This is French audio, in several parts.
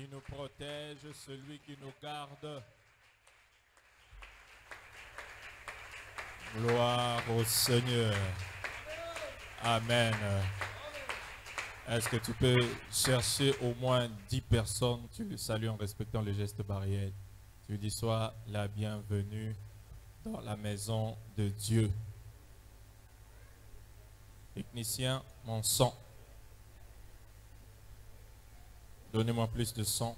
qui nous protège, celui qui nous garde. Gloire au Seigneur. Amen. Est-ce que tu peux chercher au moins 10 personnes? Tu les salues en respectant les gestes barrières. Tu dis sois la bienvenue dans la maison de Dieu. Technicien, mon son. Donnez-moi plus de son.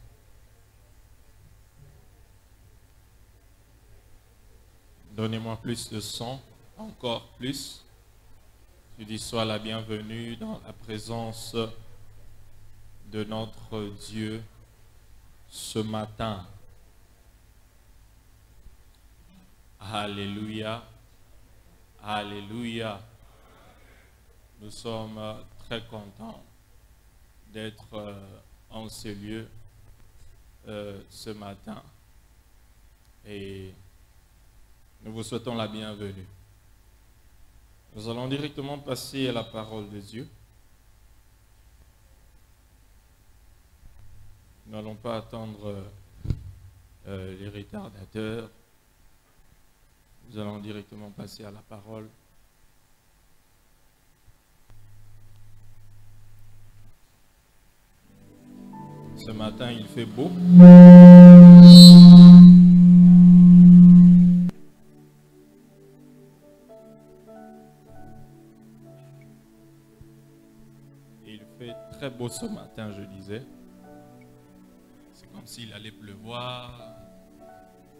Donnez-moi plus de son. Encore plus. Tu dis sois la bienvenue dans la présence de notre Dieu ce matin. Alléluia. Alléluia. Nous sommes très contents d'être en ce lieu ce matin et nous vous souhaitons la bienvenue. Nous allons directement passer à la parole de Dieu. Nous n'allons pas attendre les retardateurs. Nous allons directement passer à la parole. Ce matin, il fait beau. Il fait très beau ce matin, je disais. C'est comme s'il allait pleuvoir.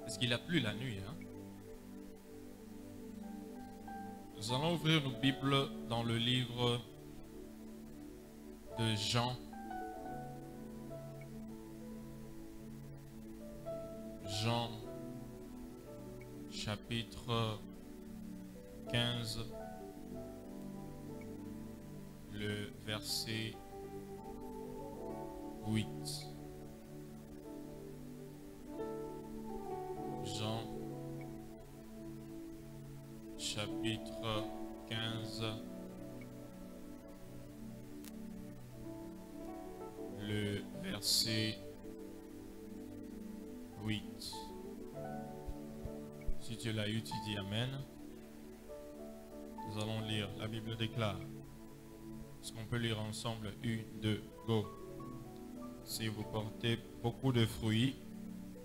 Parce qu'il a plu la nuit. Hein? Nous allons ouvrir nos Bibles dans le livre de Jean. Jean, chapitre 15, le verset 8. Jean, chapitre 15, le verset 8. Si tu l'as eu, tu dis Amen. Nous allons lire. La Bible déclare. Est-ce qu'on peut lire ensemble? 1, 2, go. Si vous portez beaucoup de fruits,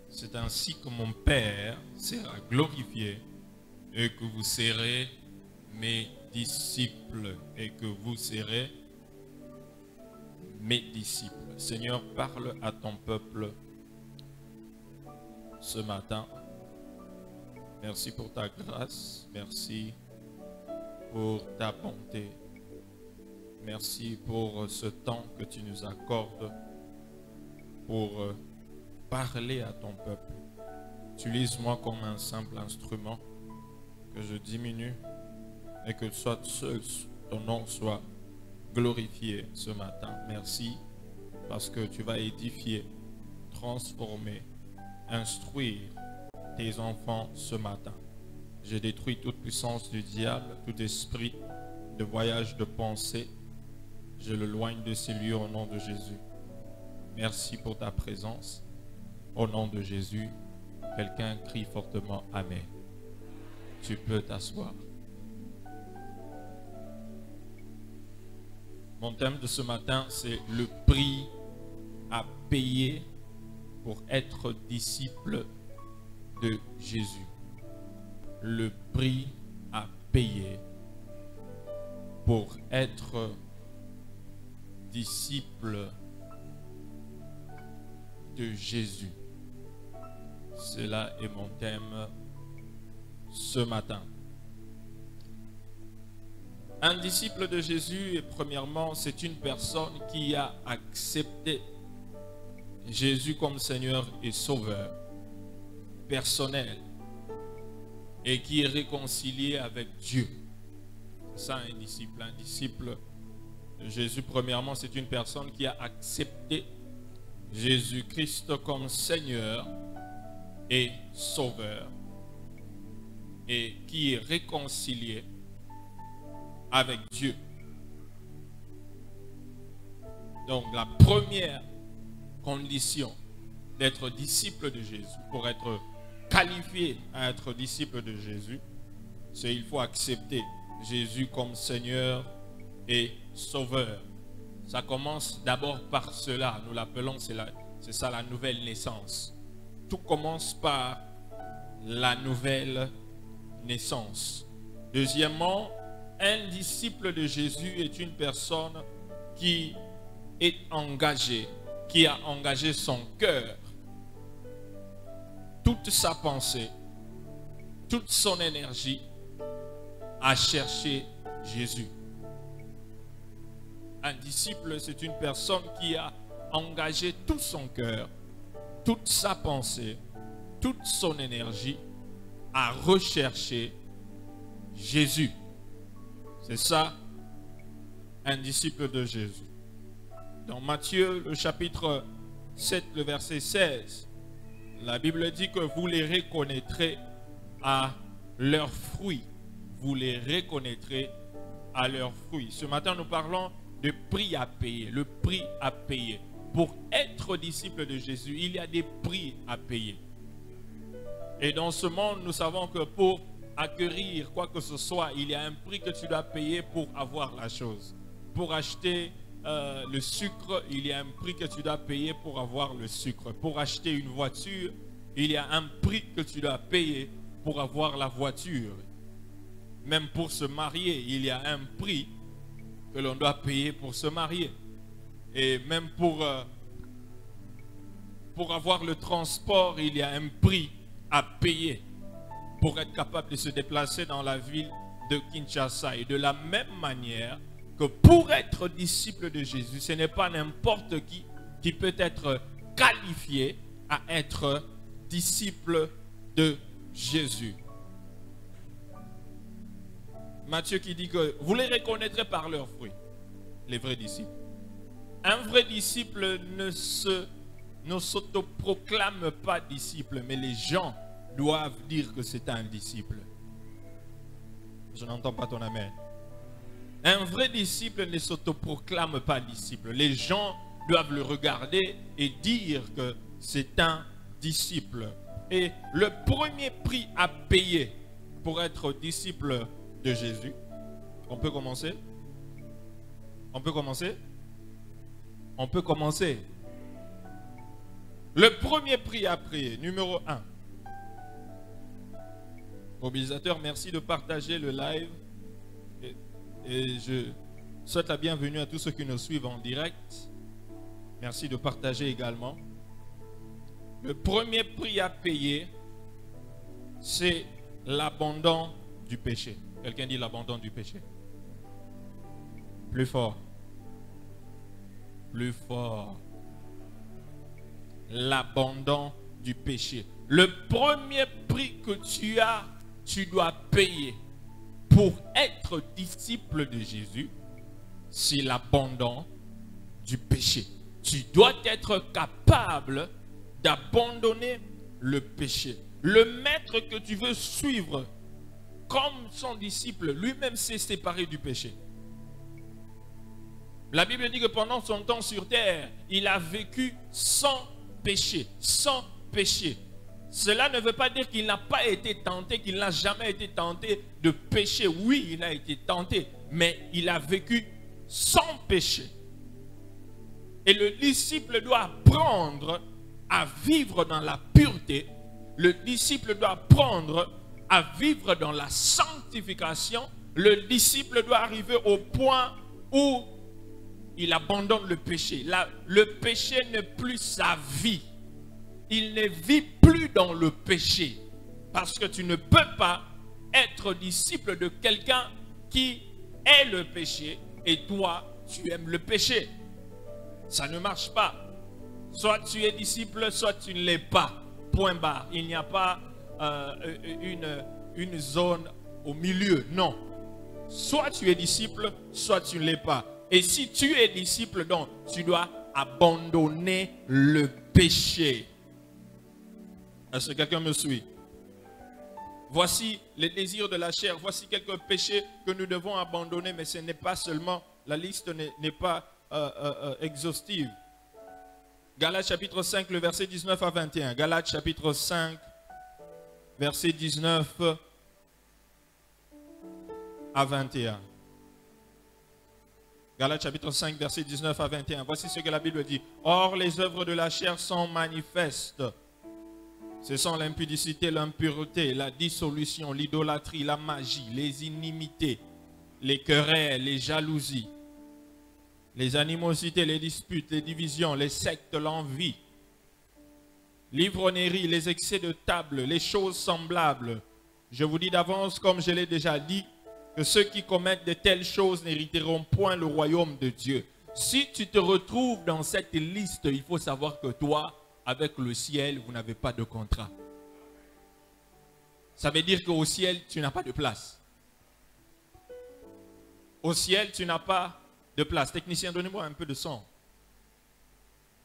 c'est ainsi que mon Père sera glorifié et que vous serez mes disciples et que vous serez mes disciples. Seigneur, parle à ton peuple ce matin. Merci pour ta grâce, merci pour ta bonté, merci pour ce temps que tu nous accordes pour parler à ton peuple. Utilise-moi comme un simple instrument, que je diminue et que soit seul ton nom soit glorifié ce matin. Merci parce que tu vas édifier, transformer, instruire tes enfants ce matin. Je détruis toute puissance du diable, tout esprit de voyage de pensée. Je le loigne de ces lieux au nom de Jésus. Merci pour ta présence. Au nom de Jésus, quelqu'un crie fortement Amen. Tu peux t'asseoir. Mon thème de ce matin, c'est le prix à payer pour être disciple de Jésus. Le prix à payer pour être disciple de Jésus. Cela est mon thème ce matin. Un disciple de Jésus, premièrement, c'est une personne qui a accepté Jésus comme Seigneur et Sauveur personnel et qui est réconcilié avec Dieu. C'est ça un disciple. Un disciple de Jésus, premièrement, c'est une personne qui a accepté Jésus-Christ comme Seigneur et Sauveur et qui est réconcilié avec Dieu. Donc la première conditions d'être disciple de Jésus, pour être qualifié à être disciple de Jésus, c'est qu'il faut accepter Jésus comme Seigneur et Sauveur. Ça commence d'abord par cela. Nous l'appelons, c'est ça la nouvelle naissance. Tout commence par la nouvelle naissance. Deuxièmement, un disciple de Jésus est une personne qui est engagée, qui a engagé son cœur, toute sa pensée, toute son énergie à chercher Jésus. Un disciple, c'est une personne qui a engagé tout son cœur, toute sa pensée, toute son énergie à rechercher Jésus. C'est ça, un disciple de Jésus. Dans Matthieu, le chapitre 7, le verset 16, la Bible dit que vous les reconnaîtrez à leurs fruits. Vous les reconnaîtrez à leurs fruits. Ce matin, nous parlons de prix à payer, le prix à payer. Pour être disciple de Jésus, il y a des prix à payer. Et dans ce monde, nous savons que pour acquérir quoi que ce soit, il y a un prix que tu dois payer pour avoir la chose. Pour acheter le sucre, il y a un prix que tu dois payer pour avoir le sucre. Pour acheter une voiture, il y a un prix que tu dois payer pour avoir la voiture. Même pour se marier, il y a un prix que l'on doit payer pour se marier. Et même pour avoir le transport, il y a un prix à payer pour être capable de se déplacer dans la ville de Kinshasa. Et de la même manière que pour être disciple de Jésus, ce n'est pas n'importe qui peut être qualifié à être disciple de Jésus. Matthieu qui dit que vous les reconnaîtrez par leurs fruits, les vrais disciples. Un vrai disciple ne s'autoproclame pas disciple, mais les gens doivent dire que c'est un disciple. Je n'entends pas ton amen. Un vrai disciple ne s'autoproclame pas disciple. Les gens doivent le regarder et dire que c'est un disciple. Et le premier prix à payer pour être disciple de Jésus, on peut commencer? On peut commencer? On peut commencer. Le premier prix à payer, numéro 1. Mobilisateur, merci de partager le live. Et je souhaite la bienvenue à tous ceux qui nous suivent en direct. Merci de partager également. Le premier prix à payer, c'est l'abandon du péché. Quelqu'un dit l'abandon du péché. Plus fort. Plus fort. L'abandon du péché. Le premier prix que tu dois payer pour être disciple de Jésus, c'est l'abandon du péché. Tu dois être capable d'abandonner le péché. Le maître que tu veux suivre comme son disciple, lui-même s'est séparé du péché. La Bible dit que pendant son temps sur terre, il a vécu sans péché, sans péché. Cela ne veut pas dire qu'il n'a pas été tenté, qu'il n'a jamais été tenté de pécher. Oui, il a été tenté, mais il a vécu sans péché. Et le disciple doit apprendre à vivre dans la pureté. Le disciple doit apprendre à vivre dans la sanctification. Le disciple doit arriver au point où il abandonne le péché. Le péché n'est plus sa vie. Il ne vit plus dans le péché. Parce que tu ne peux pas être disciple de quelqu'un qui est le péché et toi, tu aimes le péché. Ça ne marche pas. Soit tu es disciple, soit tu ne l'es pas. Point barre. Il n'y a pas une zone au milieu. Non. Soit tu es disciple, soit tu ne l'es pas. Et si tu es disciple, donc, tu dois abandonner le péché. Est-ce que quelqu'un me suit? Voici les désirs de la chair. Voici quelques péchés que nous devons abandonner. Mais ce n'est pas seulement, la liste n'est pas exhaustive. Galates chapitre 5, le verset 19 à 21. Galates chapitre 5, verset 19 à 21. Galates chapitre 5, verset 19 à 21. Voici ce que la Bible dit. Or, les œuvres de la chair sont manifestes. Ce sont l'impudicité, l'impureté, la dissolution, l'idolâtrie, la magie, les inimités, les querelles, les jalousies, les animosités, les disputes, les divisions, les sectes, l'envie, l'ivrognerie, les excès de table, les choses semblables. Je vous dis d'avance, comme je l'ai déjà dit, que ceux qui commettent de telles choses n'hériteront point le royaume de Dieu. Si tu te retrouves dans cette liste, il faut savoir que toi, avec le ciel, vous n'avez pas de contrat. Ça veut dire qu'au ciel, tu n'as pas de place. Au ciel, tu n'as pas de place. Technicien, donnez-moi un peu de son.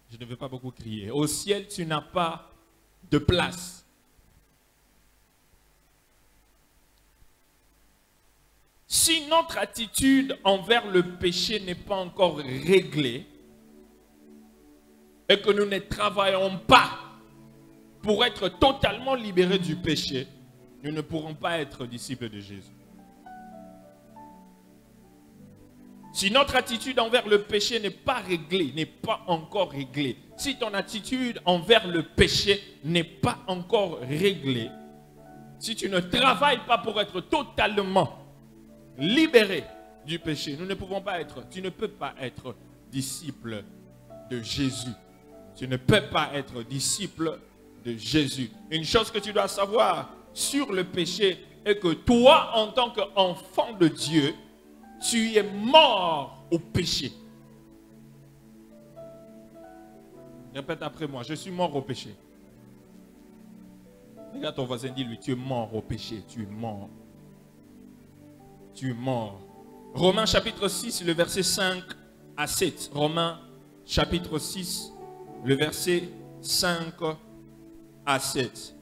Je ne veux pas beaucoup crier. Au ciel, tu n'as pas de place. Si notre attitude envers le péché n'est pas encore réglée et que nous ne travaillons pas pour être totalement libérés du péché, nous ne pourrons pas être disciples de Jésus. Si notre attitude envers le péché n'est pas réglée, n'est pas encore réglée, si ton attitude envers le péché n'est pas encore réglée, si tu ne travailles pas pour être totalement libéré du péché, nous ne pouvons pas être, tu ne peux pas être disciple de Jésus. Tu ne peux pas être disciple de Jésus. Une chose que tu dois savoir sur le péché est que toi, en tant qu'enfant de Dieu, tu es mort au péché. Répète après moi, je suis mort au péché. Regarde ton voisin, dis-lui, tu es mort au péché, tu es mort. Tu es mort. Romains chapitre 6, le verset 5 à 7. Romains chapitre 6, le verset 5 à 7.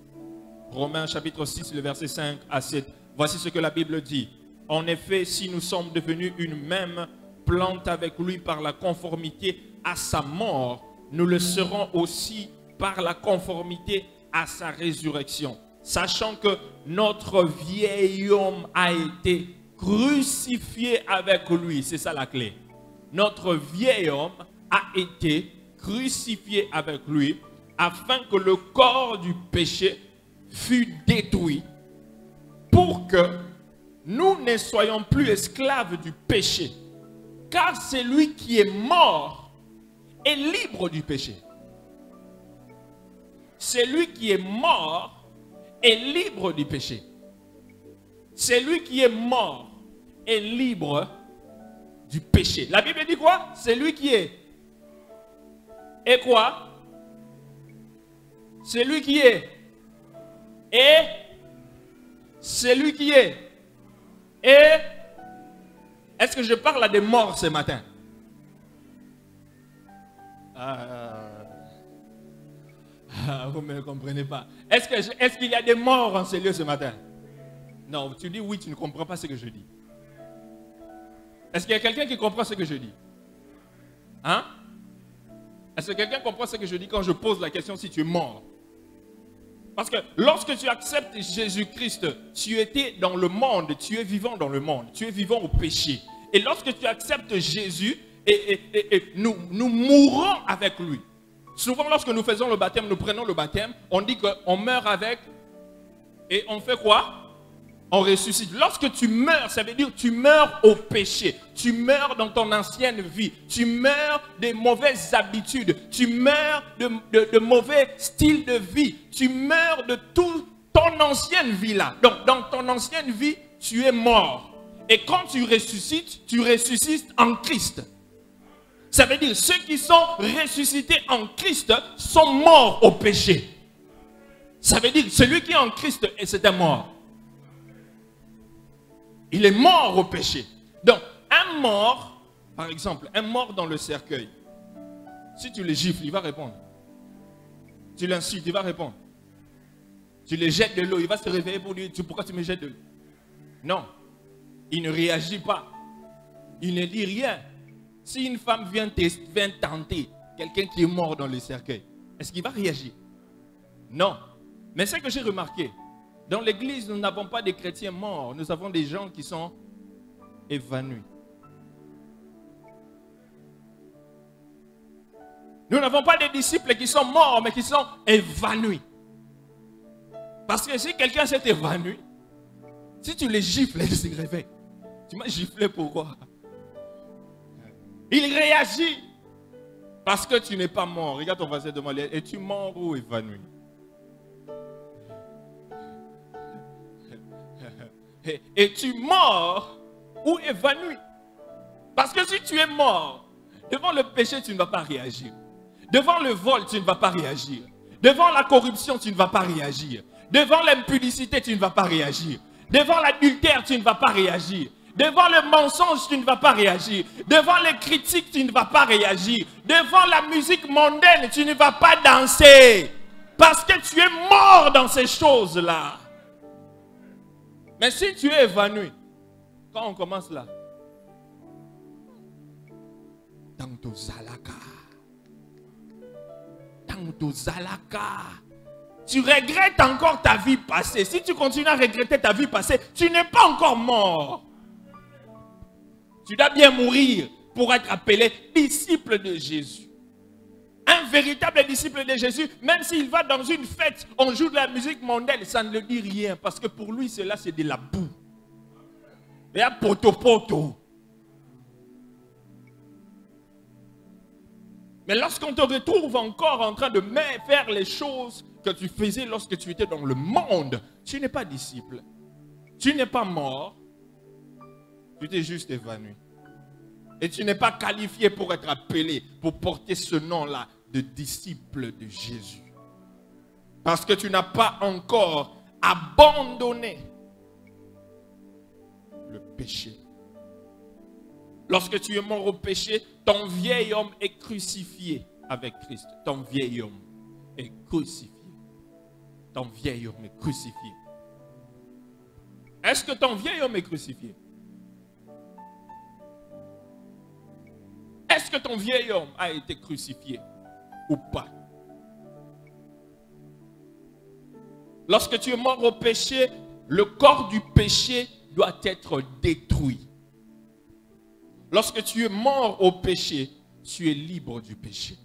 Romains chapitre 6, le verset 5 à 7. Voici ce que la Bible dit. En effet, si nous sommes devenus une même plante avec lui par la conformité à sa mort, nous le serons aussi par la conformité à sa résurrection. Sachant que notre vieil homme a été crucifié avec lui. C'est ça la clé. Notre vieil homme a été crucifié avec lui afin que le corps du péché fût détruit pour que nous ne soyons plus esclaves du péché. Car celui qui est mort est libre du péché. Celui qui est mort est libre du péché. Celui qui est mort est libre du péché. La Bible dit quoi? Celui qui est. Et quoi? Celui qui est. Et. Celui qui est. Et. Est-ce que je parle à des morts ce matin? Vous ne me comprenez pas. Est-ce qu'il y a des morts en ce lieu ce matin? Non, tu dis oui, tu ne comprends pas ce que je dis. Est-ce qu'il y a quelqu'un qui comprend ce que je dis? Hein? Est-ce que quelqu'un comprend ce que je dis quand je pose la question si tu es mort? Parce que lorsque tu acceptes Jésus-Christ, tu étais dans le monde, tu es vivant dans le monde, tu es vivant au péché. Et lorsque tu acceptes Jésus, nous mourrons avec lui. Souvent, lorsque nous faisons le baptême, nous prenons le baptême, on dit qu'on meurt avec et on fait quoi? On ressuscite. Lorsque tu meurs, ça veut dire que tu meurs au péché. Tu meurs dans ton ancienne vie. Tu meurs des mauvaises habitudes. Tu meurs de mauvais styles de vie. Tu meurs de toute ton ancienne vie là. Donc, dans ton ancienne vie, tu es mort. Et quand tu ressuscites en Christ. Ça veut dire ceux qui sont ressuscités en Christ sont morts au péché. Ça veut dire celui qui est en Christ, c'est un mort. Il est mort au péché. Donc, un mort, par exemple, un mort dans le cercueil, si tu le gifles, il va répondre. Tu l'insultes, il va répondre. Tu le jettes de l'eau, il va se réveiller pour dire, pourquoi tu me jettes de l'eau? Non, il ne réagit pas. Il ne dit rien. Si une femme vient tenter, quelqu'un qui est mort dans le cercueil, est-ce qu'il va réagir? Non. Mais ce que j'ai remarqué, dans l'église, nous n'avons pas des chrétiens morts, nous avons des gens qui sont évanouis. Nous n'avons pas des disciples qui sont morts, mais qui sont évanouis. Parce que si quelqu'un s'est évanoui, si tu les gifles, il se réveille. Tu m'as giflé pourquoi? Il réagit. Parce que tu n'es pas mort. Regarde ton voisin devant lui. Es-tu mort ou évanoui? Es-tu mort ou évanoui? Parce que si tu es mort, devant le péché, tu ne vas pas réagir. Devant le vol, tu ne vas pas réagir. Devant la corruption, tu ne vas pas réagir. Devant l'impudicité, tu ne vas pas réagir. Devant l'adultère, tu ne vas pas réagir. Devant le mensonge, tu ne vas pas réagir. Devant les critiques, tu ne vas pas réagir. Devant la musique mondaine, tu ne vas pas danser. Parce que tu es mort dans ces choses-là. Mais si tu es évanoui, quand on commence là, Tanto Zalaka. Tanto Zalaka. Tu regrettes encore ta vie passée. Si tu continues à regretter ta vie passée, tu n'es pas encore mort. Tu dois bien mourir pour être appelé disciple de Jésus. Un véritable disciple de Jésus, même s'il va dans une fête, on joue de la musique mondaine, ça ne le dit rien. Parce que pour lui, cela, c'est de la boue. Et à poto. Mais lorsqu'on te retrouve encore en train de faire les choses que tu faisais lorsque tu étais dans le monde, tu n'es pas disciple. Tu n'es pas mort. Tu t'es juste évanoui. Et tu n'es pas qualifié pour être appelé, pour porter ce nom-là de disciple de Jésus. Parce que tu n'as pas encore abandonné le péché. Lorsque tu es mort au péché, ton vieil homme est crucifié avec Christ. Ton vieil homme est crucifié. Ton vieil homme est crucifié. Est-ce que ton vieil homme est crucifié? Est-ce que ton vieil homme a été crucifié ou pas? Lorsque tu es mort au péché, le corps du péché doit être détruit. Lorsque tu es mort au péché, tu es libre du péché.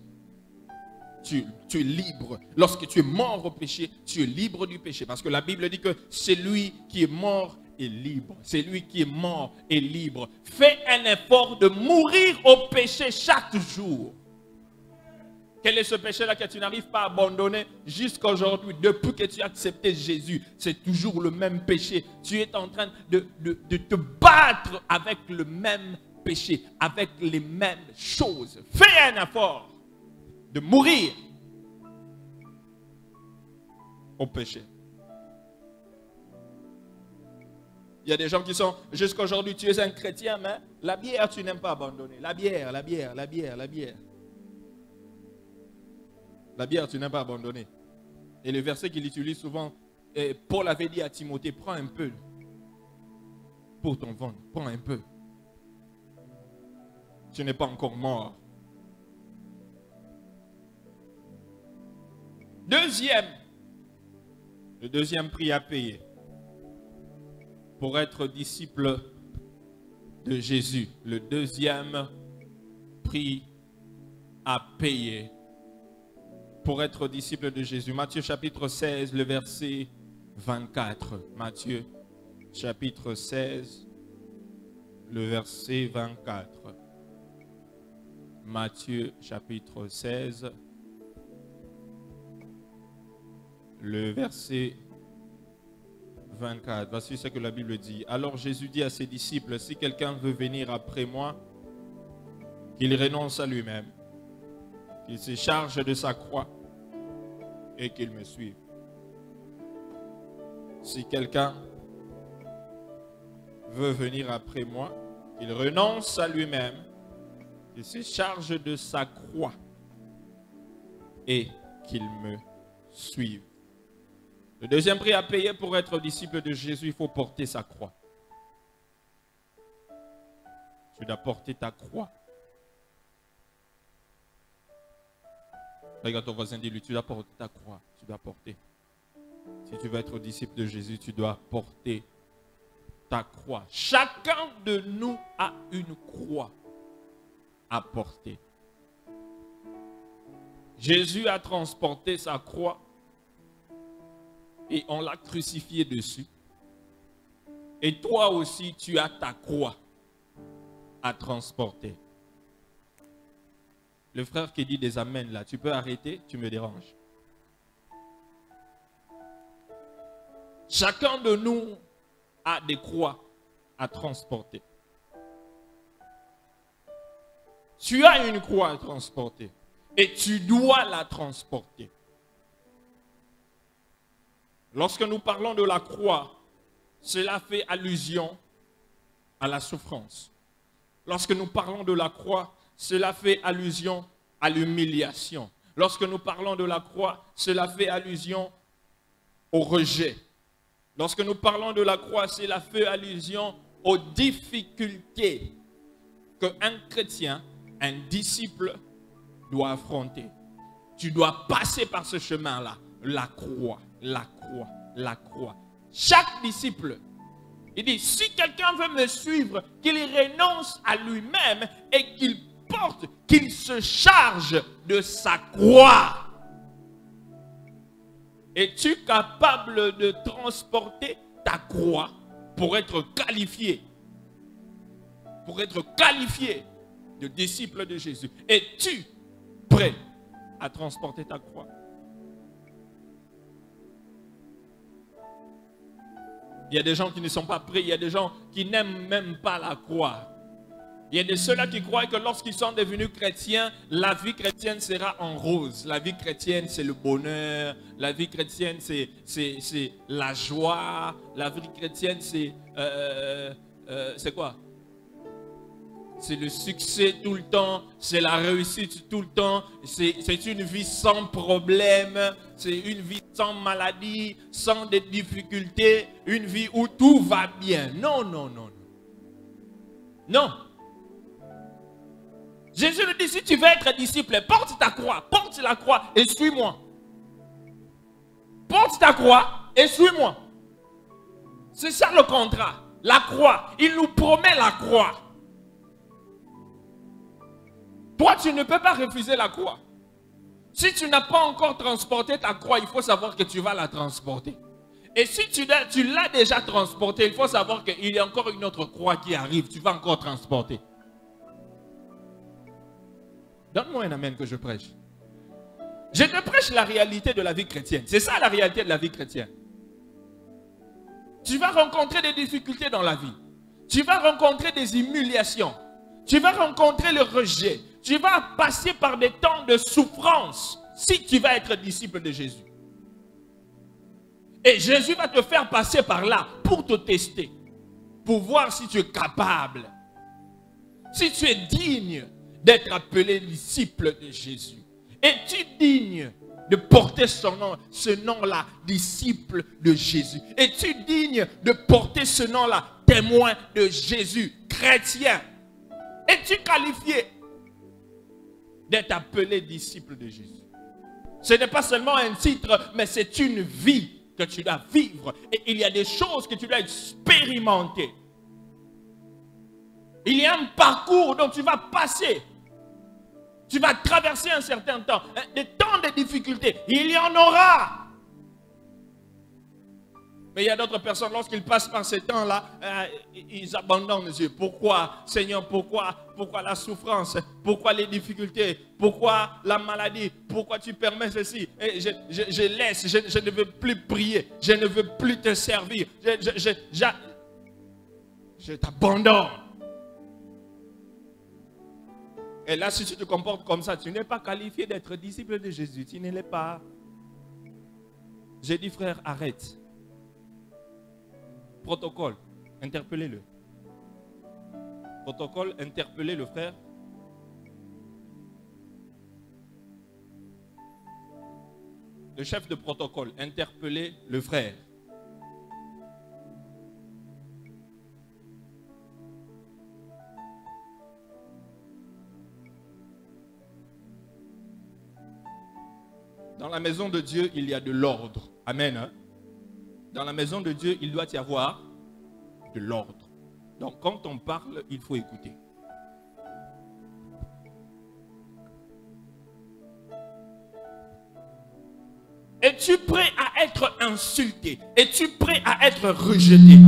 Tu es libre. Lorsque tu es mort au péché, tu es libre du péché. Parce que la Bible dit que celui qui est mort est libre. Celui qui est mort est libre. Fais un effort de mourir au péché chaque jour. Quel est ce péché-là que tu n'arrives pas à abandonner jusqu'à aujourd'hui? Depuis que tu as accepté Jésus, c'est toujours le même péché. Tu es en train de te battre avec le même péché, avec les mêmes choses. Fais un effort de mourir au péché. Il y a des gens qui sont, jusqu'à aujourd'hui, tu es un chrétien, mais la bière, tu n'aimes pas abandonner. La bière. La bière, tu n'aimes pas abandonner. Et le verset qu'il utilise souvent, Paul avait dit à Timothée, prends un peu pour ton ventre, prends un peu. Tu n'es pas encore mort. Le deuxième prix à payer pour être disciple de Jésus. Le deuxième prix à payer pour être disciple de Jésus. Matthieu chapitre 16, le verset 24. Matthieu chapitre 16, le verset 24. Matthieu chapitre 16, le verset 24. Voici ce que la Bible dit. Alors Jésus dit à ses disciples, si quelqu'un veut venir après moi, qu'il renonce à lui-même, qu'il se charge de sa croix et qu'il me suive. Si quelqu'un veut venir après moi, qu'il renonce à lui-même, qu'il se charge de sa croix et qu'il me suive. Le deuxième prix à payer pour être disciple de Jésus, il faut porter sa croix. Tu dois porter ta croix. Regarde ton voisin, dis-lui, tu dois porter ta croix. Tu dois porter. Si tu veux être disciple de Jésus, tu dois porter ta croix. Chacun de nous a une croix à porter. Jésus a transporté sa croix et on l'a crucifié dessus. Et toi aussi, tu as ta croix à transporter. Le frère qui dit des amens là, tu peux arrêter, tu me déranges. Chacun de nous a des croix à transporter. Tu as une croix à transporter et tu dois la transporter. Lorsque nous parlons de la croix, cela fait allusion à la souffrance. Lorsque nous parlons de la croix, cela fait allusion à l'humiliation. Lorsque nous parlons de la croix, cela fait allusion au rejet. Lorsque nous parlons de la croix, cela fait allusion aux difficultés qu'un chrétien, un disciple doit affronter. Tu dois passer par ce chemin-là. La croix, la croix, la croix. Chaque disciple, il dit, si quelqu'un veut me suivre, qu'il renonce à lui-même et qu'il porte, qu'il se charge de sa croix. Es-tu capable de transporter ta croix pour être qualifié? Pour être qualifié de disciple de Jésus. Es-tu prêt à transporter ta croix? Il y a des gens qui ne sont pas prêts. Il y a des gens qui n'aiment même pas la croix. Il y a de ceux-là qui croient que lorsqu'ils sont devenus chrétiens, la vie chrétienne sera en rose. La vie chrétienne, c'est le bonheur. La vie chrétienne, c'est la joie. La vie chrétienne, c'est quoi? C'est le succès tout le temps. C'est la réussite tout le temps. C'est une vie sans problème. C'est une vie sans maladie, sans des difficultés. Une vie où tout va bien. Non, non, non, non. Non. Jésus lui dit, si tu veux être disciple, porte ta croix, porte la croix et suis-moi. Porte ta croix et suis-moi. C'est ça le contrat, la croix. Il nous promet la croix. Toi, tu ne peux pas refuser la croix. Si tu n'as pas encore transporté ta croix, il faut savoir que tu vas la transporter. Et si tu l'as déjà transportée, il faut savoir qu'il y a encore une autre croix qui arrive. Tu vas encore transporter. Donne-moi un amen que je prêche. Je te prêche la réalité de la vie chrétienne. C'est ça la réalité de la vie chrétienne. Tu vas rencontrer des difficultés dans la vie. Tu vas rencontrer des humiliations. Tu vas rencontrer le rejet. Tu vas passer par des temps de souffrance si tu vas être disciple de Jésus. Et Jésus va te faire passer par là pour te tester. Pour voir si tu es capable. Si tu es digne d'être appelé disciple de Jésus. Es-tu digne de porter son nom, ce nom-là, disciple de Jésus? Es-tu digne de porter ce nom-là, témoin de Jésus, chrétien? Es-tu qualifié d'être appelé disciple de Jésus? Ce n'est pas seulement un titre, mais c'est une vie que tu dois vivre. Et il y a des choses que tu dois expérimenter. Il y a un parcours dont tu vas passer. Tu vas traverser un certain temps. Des temps de difficultés. Il y en aura. Mais il y a d'autres personnes, lorsqu'ils passent par ces temps-là, ils abandonnent Dieu. Pourquoi, Seigneur, pourquoi la souffrance? Pourquoi les difficultés? Pourquoi la maladie? Pourquoi tu permets ceci? Et je laisse, je ne veux plus prier. Je ne veux plus te servir. Je t'abandonne. Et là, si tu te comportes comme ça, tu n'es pas qualifié d'être disciple de Jésus. Tu ne l'es pas. J'ai dit, frère, arrête. Protocole, interpellez-le. Protocole, interpellez le frère. Le chef de protocole, interpellez le frère. Dans la maison de Dieu, il y a de l'ordre. Amen. Hein? Dans la maison de Dieu, il doit y avoir de l'ordre. Donc, quand on parle, il faut écouter. Es-tu prêt à être insulté? Es-tu prêt à être rejeté?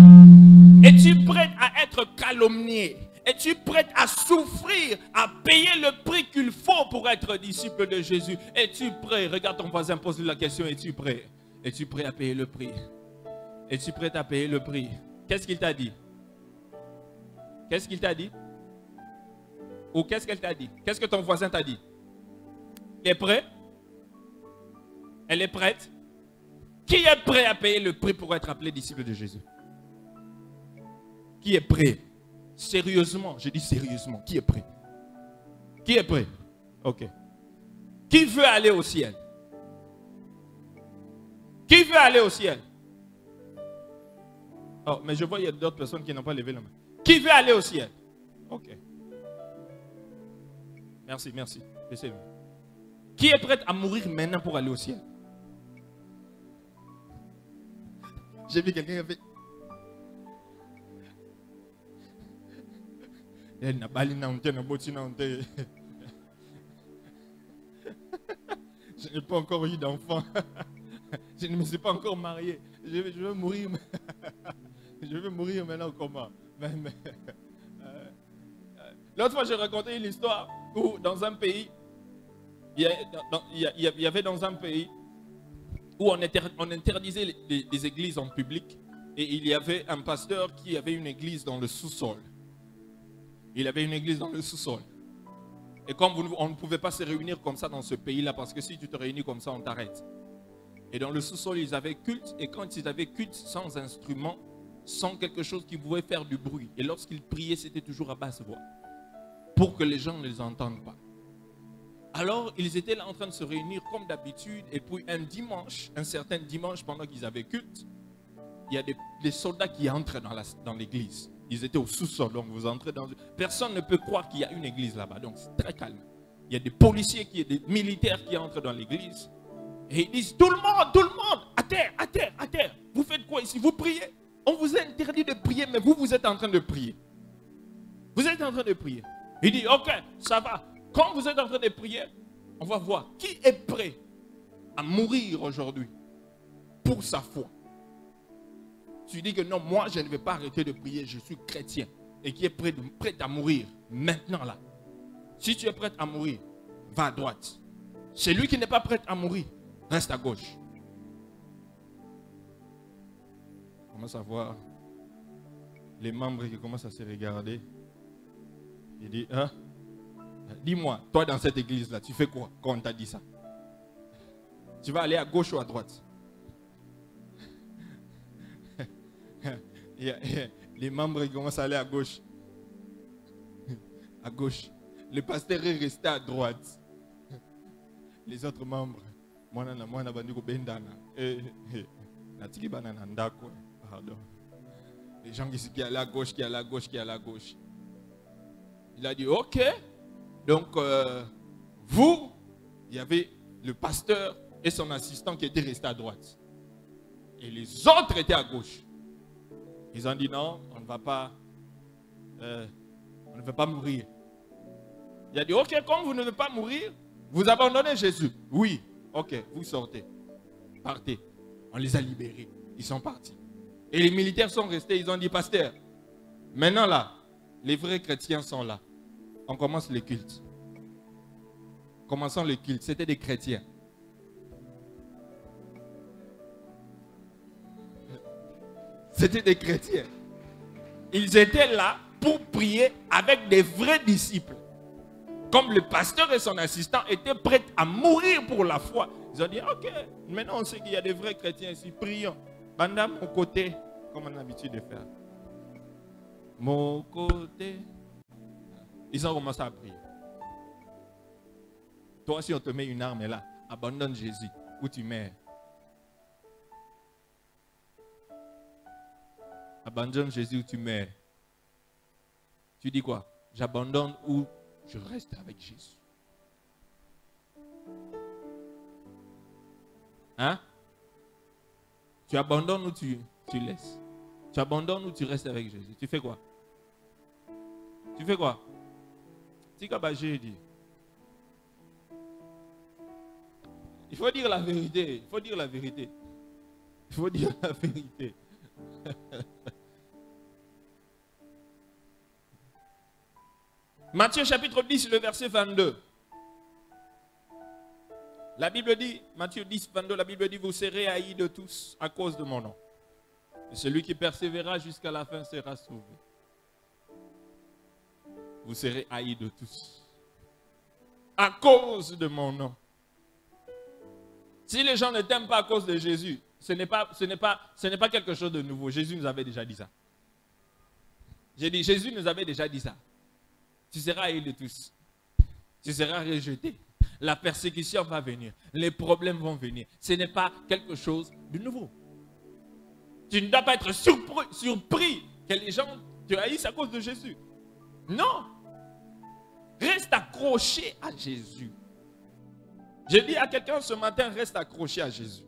Es-tu prêt à être calomnié? Es-tu prêt à souffrir, à payer le prix qu'il faut pour être disciple de Jésus? Es-tu prêt? Regarde ton voisin, pose-lui la question. Es-tu prêt? Es-tu prêt à payer le prix? Es-tu prêt à payer le prix? Qu'est-ce qu'il t'a dit? Qu'est-ce qu'il t'a dit? Ou qu'est-ce qu'elle t'a dit? Qu'est-ce que ton voisin t'a dit? Il est prêt? Elle est prête? Qui est prêt à payer le prix pour être appelé disciple de Jésus? Qui est prêt? Sérieusement, je dis sérieusement, qui est prêt? Qui est prêt? Ok. Qui veut aller au ciel? Qui veut aller au ciel? Oh, mais je vois, il y a d'autres personnes qui n'ont pas levé la main. Qui veut aller au ciel? Ok. Merci, merci. Laissez-le. Qui est prêt à mourir maintenant pour aller au ciel? J'ai vu quelqu'un qui a fait... Je n'ai pas encore eu d'enfant. Je ne me suis pas encore marié. Je veux mourir. Je veux mourir maintenant comment? L'autre fois, j'ai raconté une histoire où dans un pays, il y avait dans un pays où on interdisait les églises en public. Et il y avait un pasteur qui avait une église dans le sous-sol. Il avait une église dans le sous-sol. Et comme on ne pouvait pas se réunir comme ça dans ce pays-là, parce que si tu te réunis comme ça, on t'arrête. Et dans le sous-sol, ils avaient culte. Et quand ils avaient culte sans instrument, sans quelque chose qui pouvait faire du bruit. Et lorsqu'ils priaient, c'était toujours à basse voix. Pour que les gens ne les entendent pas. Alors, ils étaient là en train de se réunir comme d'habitude. Et puis un dimanche, un certain dimanche, pendant qu'ils avaient culte, il y a des soldats qui entrent dans l'église. Ils étaient au sous-sol, donc vous entrez dans... Personne ne peut croire qu'il y a une église là-bas, donc c'est très calme. Il y a des policiers, des militaires qui entrent dans l'église. Et ils disent, tout le monde, à terre, à terre, à terre. Vous faites quoi ici? Vous priez? On vous a interdit de prier, mais vous êtes en train de prier. Vous êtes en train de prier. Il dit, ok, ça va. Quand vous êtes en train de prier, on va voir qui est prêt à mourir aujourd'hui pour sa foi. Tu dis que non, moi je ne vais pas arrêter de prier, je suis chrétien. Et qui est prêt à mourir maintenant là. Si tu es prêt à mourir, va à droite. Celui qui n'est pas prêt à mourir, reste à gauche. On commence à voir les membres qui commencent à se regarder. Il dit, hein? Dis-moi, toi dans cette église là, tu fais quoi quand on t'a dit ça? Tu vas aller à gauche ou à droite? Les membres ils commencent à aller à gauche. À gauche. Le pasteur est resté à droite. Les autres membres. Les gens qui allaient à gauche, qui allaient à gauche, qui allaient à gauche. Il a dit, ok. Donc, vous, il y avait le pasteur et son assistant qui étaient restés à droite. Et les autres étaient à gauche. Ils ont dit non, on ne va pas mourir. Il a dit, ok, comme vous ne voulez pas mourir, vous abandonnez Jésus. Oui, ok, vous sortez. Partez. On les a libérés. Ils sont partis. Et les militaires sont restés, ils ont dit, pasteur, maintenant là, les vrais chrétiens sont là. On commence le culte. Commençons le culte. C'était des chrétiens. C'était des chrétiens. Ils étaient là pour prier avec des vrais disciples. Comme le pasteur et son assistant étaient prêts à mourir pour la foi. Ils ont dit, ok, maintenant on sait qu'il y a des vrais chrétiens ici. Prions. Banda, mon côté, comme on a l'habitude de faire. Mon côté. Ils ont commencé à prier. Toi, si on te met une arme là, abandonne Jésus. Où tu mets? Abandonne Jésus où tu mets. Tu dis quoi? J'abandonne ou je reste avec Jésus. Hein? Tu abandonnes ou tu laisses? Tu abandonnes ou tu restes avec Jésus? Tu fais quoi? Tu fais quoi? Il faut dire la vérité. Il faut dire la vérité. Il faut dire la vérité. Matthieu chapitre 10, le verset 22. La Bible dit, Matthieu 10, 22, la Bible dit, vous serez haïs de tous à cause de mon nom. Et celui qui persévérera jusqu'à la fin sera sauvé. Vous serez haïs de tous à cause de mon nom. Si les gens ne t'aiment pas à cause de Jésus, ce n'est pas quelque chose de nouveau. Jésus nous avait déjà dit ça. J'ai dit, Jésus nous avait déjà dit ça. Tu seras haï de tous. Tu seras rejeté. La persécution va venir. Les problèmes vont venir. Ce n'est pas quelque chose de nouveau. Tu ne dois pas être surpris que les gens te haïssent à cause de Jésus. Non. Reste accroché à Jésus. J'ai dit à quelqu'un ce matin, reste accroché à Jésus.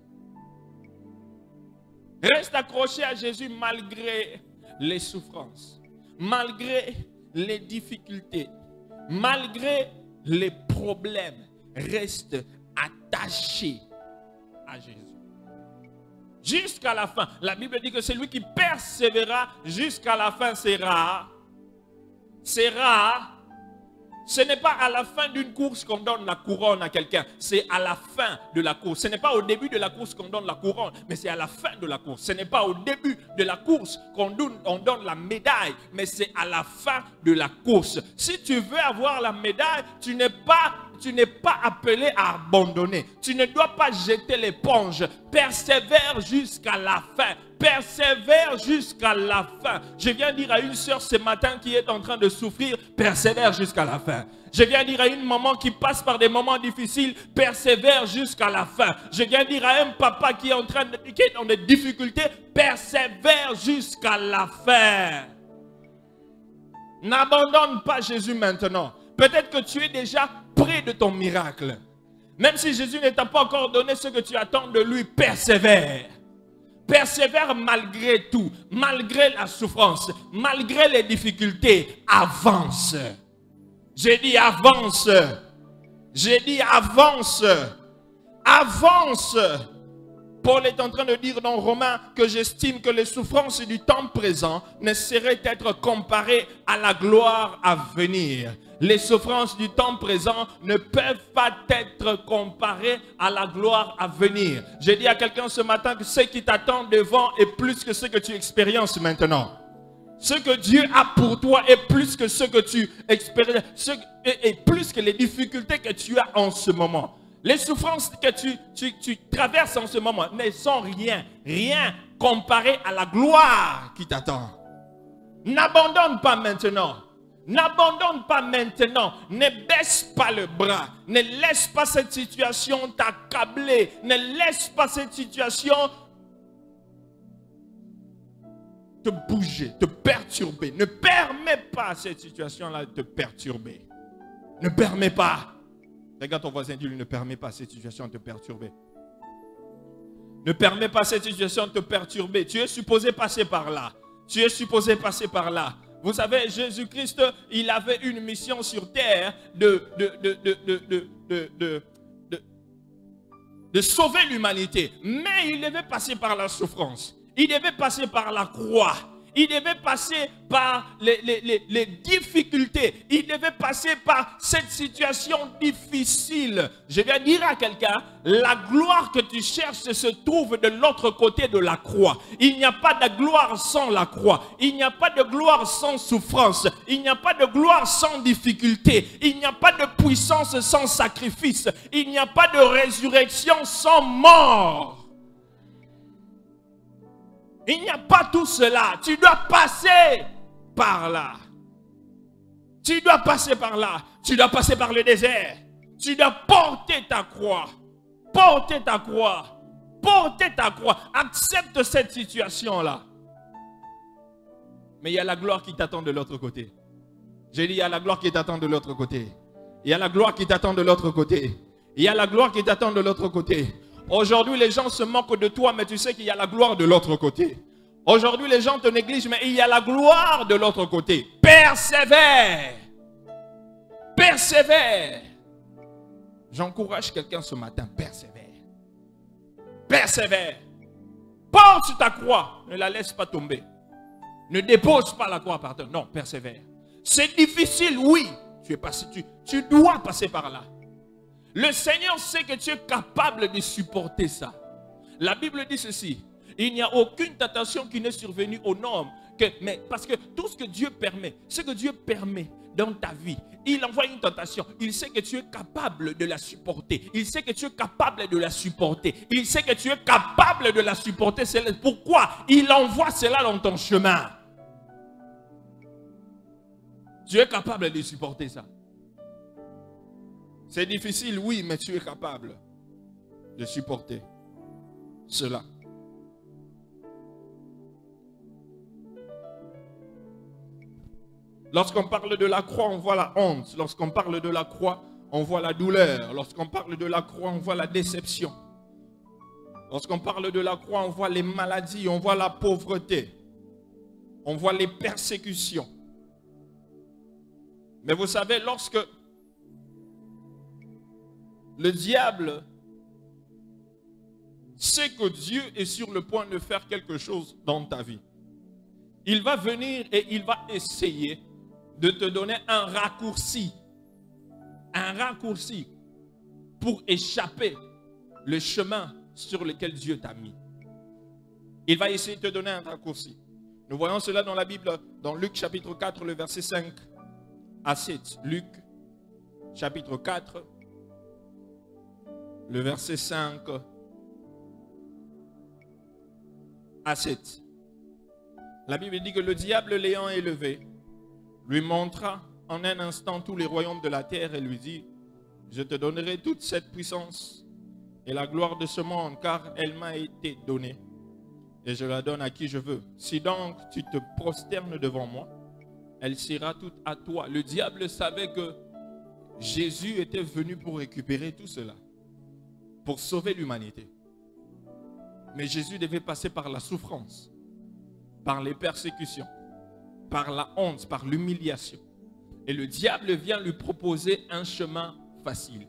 Reste accroché à Jésus malgré les souffrances, malgré les difficultés, malgré les problèmes. Reste attaché à Jésus. Jusqu'à la fin. La Bible dit que celui qui persévérera jusqu'à la fin sera. Ce n'est pas à la fin d'une course qu'on donne la couronne à quelqu'un. C'est à la fin de la course. Ce n'est pas au début de la course qu'on donne la couronne, mais c'est à la fin de la course. Ce n'est pas au début de la course qu'on donne la médaille, mais c'est à la fin de la course. Si tu veux avoir la médaille, tu n'es pas appelé à abandonner. Tu ne dois pas jeter l'éponge. Persévère jusqu'à la fin. Persévère jusqu'à la fin. Je viens dire à une sœur ce matin qui est en train de souffrir, persévère jusqu'à la fin. Je viens dire à une maman qui passe par des moments difficiles, persévère jusqu'à la fin. Je viens dire à un papa qui est dans des difficultés, persévère jusqu'à la fin. N'abandonne pas Jésus maintenant. Peut-être que tu es déjà près de ton miracle. Même si Jésus ne t'a pas encore donné ce que tu attends de lui, persévère. Persévère malgré tout, malgré la souffrance, malgré les difficultés, avance. J'ai dit avance. J'ai dit avance. Avance. Paul est en train de dire dans Romains que j'estime que les souffrances du temps présent ne sauraient être comparées à la gloire à venir. Les souffrances du temps présent ne peuvent pas être comparées à la gloire à venir. J'ai dit à quelqu'un ce matin que ce qui t'attend devant est plus que ce que tu expériences maintenant. Ce que Dieu a pour toi est plus que ce que tu expériences, et plus que les difficultés que tu as en ce moment. Les souffrances que tu traverses en ce moment ne sont rien comparé à la gloire qui t'attend. N'abandonne pas maintenant. N'abandonne pas maintenant. Ne baisse pas le bras. Ne laisse pas cette situation t'accabler. Ne laisse pas cette situation te bouger, te perturber. Ne permets pas à cette situation-là de te perturber. Ne permets pas. Regarde ton voisin, dis-lui, ne permets pas à cette situation de te perturber. Ne permets pas à cette situation de te perturber. Tu es supposé passer par là. Tu es supposé passer par là. Vous savez, Jésus-Christ, il avait une mission sur terre de sauver l'humanité. Mais il devait passer par la souffrance. Il devait passer par la croix. Il devait passer par les difficultés. Il devait passer par cette situation difficile. Je viens dire à quelqu'un, la gloire que tu cherches se trouve de l'autre côté de la croix. Il n'y a pas de gloire sans la croix. Il n'y a pas de gloire sans souffrance. Il n'y a pas de gloire sans difficulté. Il n'y a pas de puissance sans sacrifice. Il n'y a pas de résurrection sans mort. Il n'y a pas tout cela. Tu dois passer par là. Tu dois passer par là. Tu dois passer par le désert. Tu dois porter ta croix. Porter ta croix. Porter ta croix. Accepte cette situation-là. Mais il y a la gloire qui t'attend de l'autre côté. J'ai dit, il y a la gloire qui t'attend de l'autre côté. Il y a la gloire qui t'attend de l'autre côté. Il y a la gloire qui t'attend de l'autre côté. Aujourd'hui, les gens se moquent de toi, mais tu sais qu'il y a la gloire de l'autre côté. Aujourd'hui, les gens te négligent, mais il y a la gloire de l'autre côté. Persévère. Persévère. J'encourage quelqu'un ce matin. Persévère. Persévère. Porte ta croix. Ne la laisse pas tomber. Ne dépose pas la croix par terre. Non, persévère. C'est difficile, oui. Tu dois passer par là. Le Seigneur sait que tu es capable de supporter ça. La Bible dit ceci. Il n'y a aucune tentation qui n'est survenue aux hommes. Mais parce que tout ce que Dieu permet, ce que Dieu permet dans ta vie, il envoie une tentation. Il sait que tu es capable de la supporter. Il sait que tu es capable de la supporter. Il sait que tu es capable de la supporter. C'est pourquoi il envoie cela dans ton chemin. Tu es capable de supporter ça. C'est difficile, oui, mais tu es capable de supporter cela. Lorsqu'on parle de la croix, on voit la honte. Lorsqu'on parle de la croix, on voit la douleur. Lorsqu'on parle de la croix, on voit la déception. Lorsqu'on parle de la croix, on voit les maladies, on voit la pauvreté. On voit les persécutions. Mais vous savez, lorsque le diable sait que Dieu est sur le point de faire quelque chose dans ta vie, il va venir et il va essayer de te donner un raccourci pour échapper le chemin sur lequel Dieu t'a mis. Il va essayer de te donner un raccourci. Nous voyons cela dans la Bible, dans Luc chapitre 4, le verset 5 à 7. Luc chapitre 4, le verset 5 à 7. La Bible dit que le diable l'ayant élevé, lui montra en un instant tous les royaumes de la terre et lui dit, je te donnerai toute cette puissance et la gloire de ce monde, car elle m'a été donnée et je la donne à qui je veux. Si donc tu te prosternes devant moi, elle sera toute à toi. Le diable savait que Jésus était venu pour récupérer tout cela, pour sauver l'humanité. Mais Jésus devait passer par la souffrance, par les persécutions, par la honte, par l'humiliation. Et le diable vient lui proposer un chemin facile,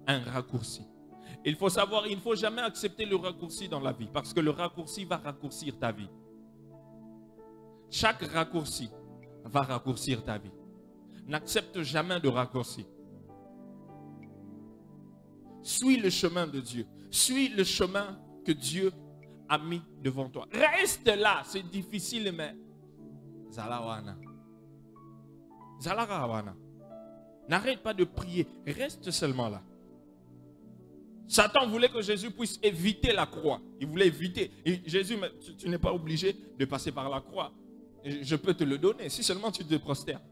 un raccourci. Il faut savoir, il ne faut jamais accepter le raccourci dans la vie, parce que le raccourci va raccourcir ta vie. Chaque raccourci va raccourcir ta vie. N'accepte jamais de raccourci. Suis le chemin de Dieu. Suis le chemin que Dieu a mis devant toi. Reste là, c'est difficile, mais Zalawana. Zalawana. N'arrête pas de prier, reste seulement là. Satan voulait que Jésus puisse éviter la croix. Il voulait éviter. Et Jésus, mais tu n'es pas obligé de passer par la croix. Je peux te le donner si seulement tu te prosternes.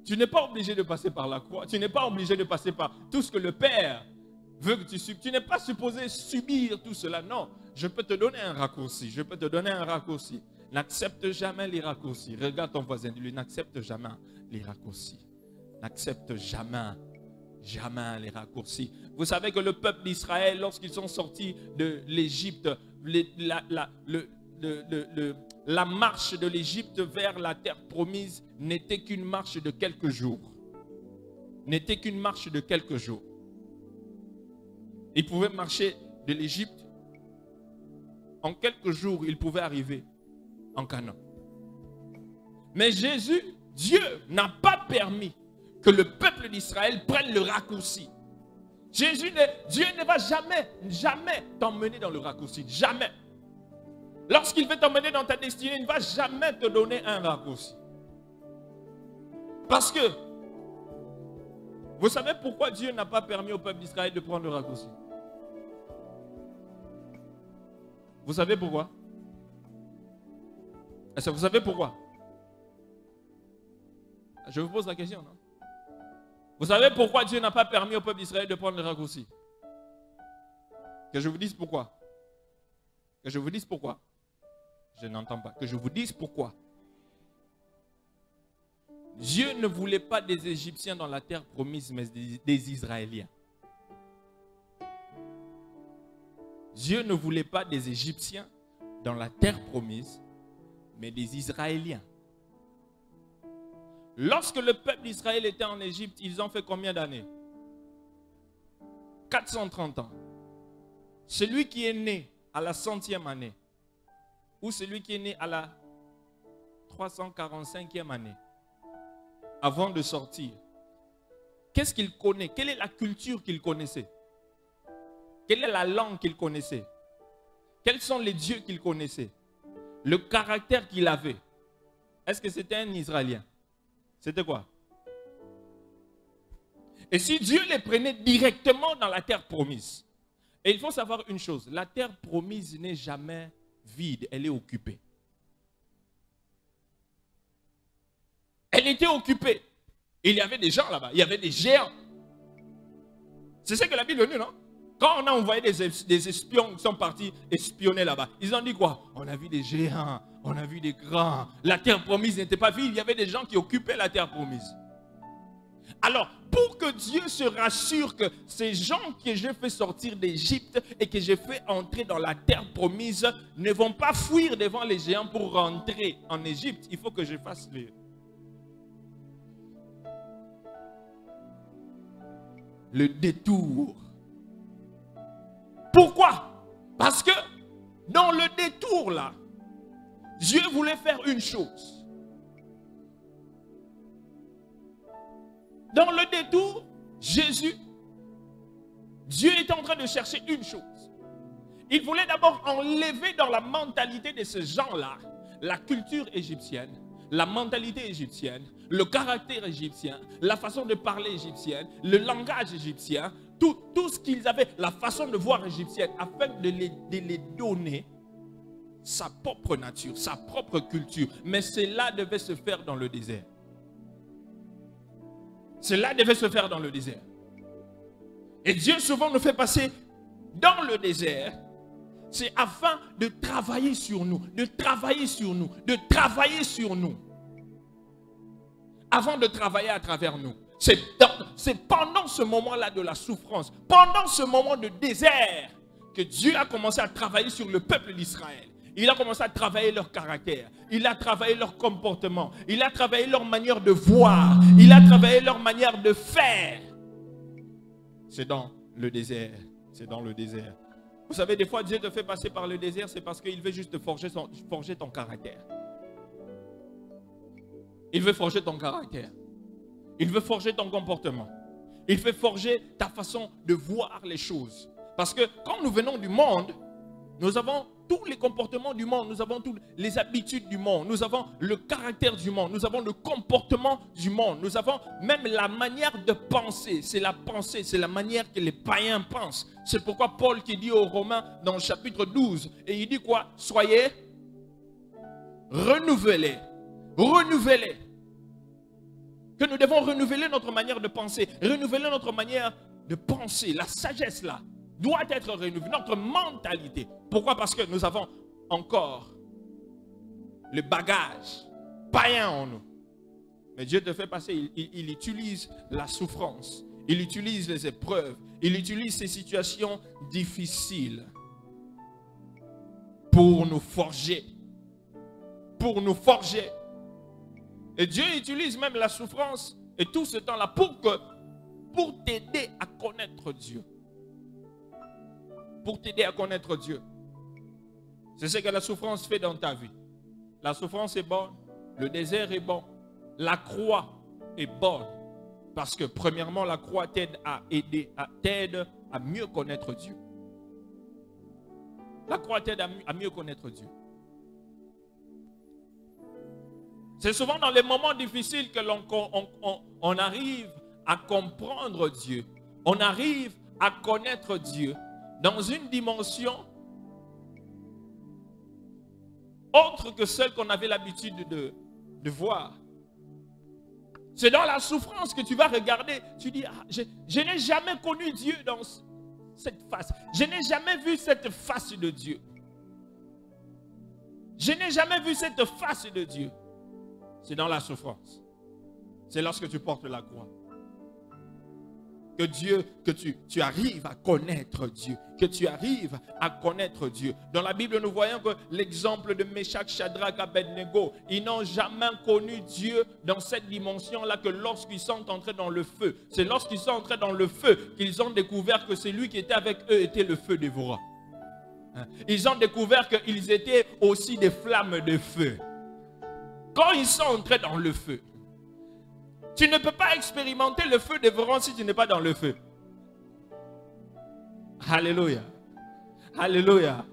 Tu n'es pas obligé de passer par la croix. Tu n'es pas obligé de passer par tout ce que le Père veut que tu subis. Tu n'es pas supposé subir tout cela. Non, je peux te donner un raccourci. Je peux te donner un raccourci. N'accepte jamais les raccourcis. Regarde ton voisin, dis-lui, n'accepte jamais les raccourcis. N'accepte jamais les raccourcis. Vous savez que le peuple d'Israël, lorsqu'ils sont sortis de l'Égypte, la marche de l'Égypte vers la terre promise n'était qu'une marche de quelques jours. N'était qu'une marche de quelques jours. Ils pouvaient marcher de l'Égypte. En quelques jours, ils pouvaient arriver en Canaan. Mais Jésus, Dieu n'a pas permis que le peuple d'Israël prenne le raccourci. Dieu ne va jamais t'emmener dans le raccourci. Jamais. Lorsqu'il veut t'emmener dans ta destinée, il ne va jamais te donner un raccourci. Parce que, vous savez pourquoi Dieu n'a pas permis au peuple d'Israël de prendre le raccourci? Vous savez pourquoi? Est-ce que vous savez pourquoi? Je vous pose la question, non? Vous savez pourquoi Dieu n'a pas permis au peuple d'Israël de prendre le raccourci? Que je vous dise pourquoi. Que je vous dise pourquoi. Je n'entends pas. Que je vous dise pourquoi. Dieu ne voulait pas des Égyptiens dans la terre promise, mais des Israéliens. Dieu ne voulait pas des Égyptiens dans la terre promise, mais des Israéliens. Lorsque le peuple d'Israël était en Égypte, ils ont fait combien d'années? 430 ans. Celui qui est né à la 100e année, ou celui qui est né à la 345e année, avant de sortir, qu'est-ce qu'il connaît? Quelle est la culture qu'il connaissait? Quelle est la langue qu'il connaissait? Quels sont les dieux qu'il connaissait? Le caractère qu'il avait? Est-ce que c'était un Israélien? C'était quoi? Et si Dieu les prenait directement dans la terre promise, et il faut savoir une chose, la terre promise n'est jamais vide, elle est occupée. Elle était occupée. Il y avait des gens là-bas, il y avait des géants. C'est ce que la Bible dit, non? Quand on a envoyé des espions qui sont partis espionner là-bas, ils ont dit quoi? On a vu des géants, on a vu des grands. La terre promise n'était pas vide, il y avait des gens qui occupaient la terre promise. Alors, pour que Dieu se rassure que ces gens que j'ai fait sortir d'Égypte et que j'ai fait entrer dans la terre promise ne vont pas fuir devant les géants pour rentrer en Égypte, il faut que je fasse le détour. Pourquoi? Parce que dans le détour là, Dieu voulait faire une chose. Dans le détour, Dieu était en train de chercher une chose. Il voulait d'abord enlever dans la mentalité de ces gens-là la culture égyptienne, la mentalité égyptienne, le caractère égyptien, la façon de parler égyptienne, le langage égyptien, tout ce qu'ils avaient, la façon de voir égyptienne, afin de les donner sa propre nature, sa propre culture. Mais cela devait se faire dans le désert. Cela devait se faire dans le désert. Et Dieu souvent nous fait passer dans le désert. C'est afin de travailler sur nous, de travailler sur nous, de travailler sur nous. Avant de travailler à travers nous. C'est pendant ce moment-là de la souffrance, pendant ce moment de désert, que Dieu a commencé à travailler sur le peuple d'Israël. Il a commencé à travailler leur caractère. Il a travaillé leur comportement. Il a travaillé leur manière de voir. Il a travaillé leur manière de faire. C'est dans le désert. C'est dans le désert. Vous savez, des fois, Dieu te fait passer par le désert, c'est parce qu'il veut juste forger ton caractère. Il veut forger ton caractère. Il veut forger ton comportement. Il veut forger ta façon de voir les choses. Parce que quand nous venons du monde, nous avons tous les comportements du monde, nous avons toutes les habitudes du monde, nous avons le caractère du monde, nous avons le comportement du monde, nous avons même la manière de penser. C'est la pensée, c'est la manière que les païens pensent. C'est pourquoi Paul qui dit aux Romains dans le chapitre 12, et il dit quoi? Soyez renouvelés. Renouvelés. Que nous devons renouveler notre manière de penser, renouveler notre manière de penser. La sagesse là doit être renouvelée, notre mentalité. Pourquoi? Parce que nous avons encore le bagage païen en nous. Mais Dieu te fait passer, il utilise la souffrance, il utilise les épreuves, il utilise ces situations difficiles pour nous forger. Pour nous forger. Et Dieu utilise même la souffrance et tout ce temps-là pour t'aider à connaître Dieu. Pour t'aider à connaître Dieu. C'est ce que la souffrance fait dans ta vie. La souffrance est bonne, le désert est bon, la croix est bonne. Parce que premièrement, la croix t'aide à mieux connaître Dieu. La croix t'aide à mieux connaître Dieu. C'est souvent dans les moments difficiles que on arrive à comprendre Dieu. On arrive à connaître Dieu dans une dimension autre que celle qu'on avait l'habitude de voir. C'est dans la souffrance que tu vas regarder. Tu dis, ah, je n'ai jamais connu Dieu dans cette face. Je n'ai jamais vu cette face de Dieu. Je n'ai jamais vu cette face de Dieu. C'est dans la souffrance. C'est lorsque tu portes la croix. que Dieu, que tu arrives à connaître Dieu, que tu arrives à connaître Dieu. Dans la Bible, nous voyons que l'exemple de Meshach, Shadrach, Abednego, ils n'ont jamais connu Dieu dans cette dimension-là que lorsqu'ils sont entrés dans le feu. C'est lorsqu'ils sont entrés dans le feu qu'ils ont découvert que celui qui était avec eux était le feu dévorant. Ils ont découvert qu'ils étaient aussi des flammes de feu. Quand ils sont entrés dans le feu, tu ne peux pas expérimenter le feu dévorant si tu n'es pas dans le feu. Alléluia. Alléluia.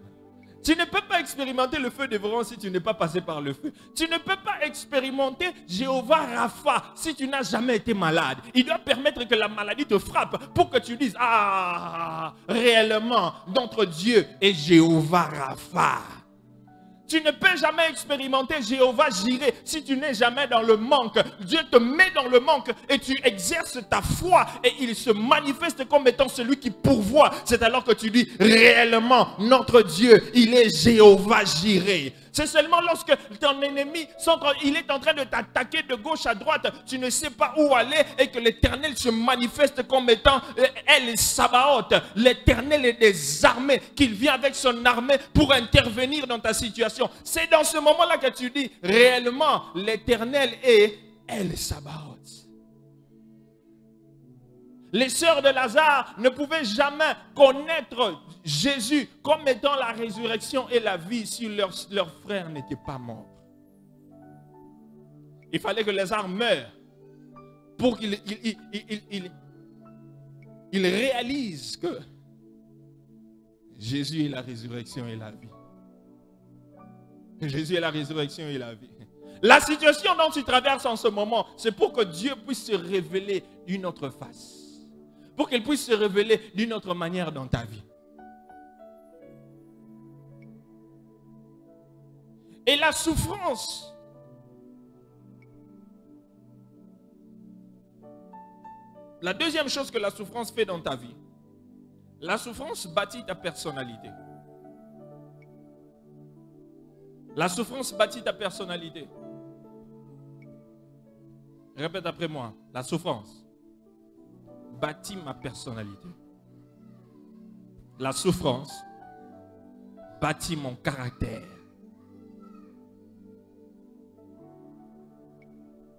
Tu ne peux pas expérimenter le feu dévorant si tu n'es pas passé par le feu. Tu ne peux pas expérimenter Jéhovah Rapha si tu n'as jamais été malade. Il doit permettre que la maladie te frappe pour que tu dises, ah, réellement, notre Dieu est Jéhovah Rapha. Tu ne peux jamais expérimenter Jéhovah Jireh si tu n'es jamais dans le manque. Dieu te met dans le manque et tu exerces ta foi et il se manifeste comme étant celui qui pourvoit. C'est alors que tu dis réellement notre Dieu, il est Jéhovah Jireh. C'est seulement lorsque ton ennemi, il est en train de t'attaquer de gauche à droite, tu ne sais pas où aller et que l'Éternel se manifeste comme étant El Sabaoth, l'Éternel est des armées, qu'il vient avec son armée pour intervenir dans ta situation. C'est dans ce moment-là que tu dis réellement l'Éternel est El Sabaoth. Les sœurs de Lazare ne pouvaient jamais connaître Jésus comme étant la résurrection et la vie si leur frère n'était pas mort. Il fallait que Lazare meure pour qu'il réalise que Jésus est la résurrection et la vie. Jésus est la résurrection et la vie. La situation dont tu traverses en ce moment, c'est pour que Dieu puisse se révéler d'une autre face. Pour qu'il puisse se révéler d'une autre manière dans ta vie. Et la souffrance, la deuxième chose que la souffrance fait dans ta vie, la souffrance bâtit ta personnalité. La souffrance bâtit ta personnalité. Répète après moi, la souffrance bâtit ma personnalité. La souffrance bâtit mon caractère.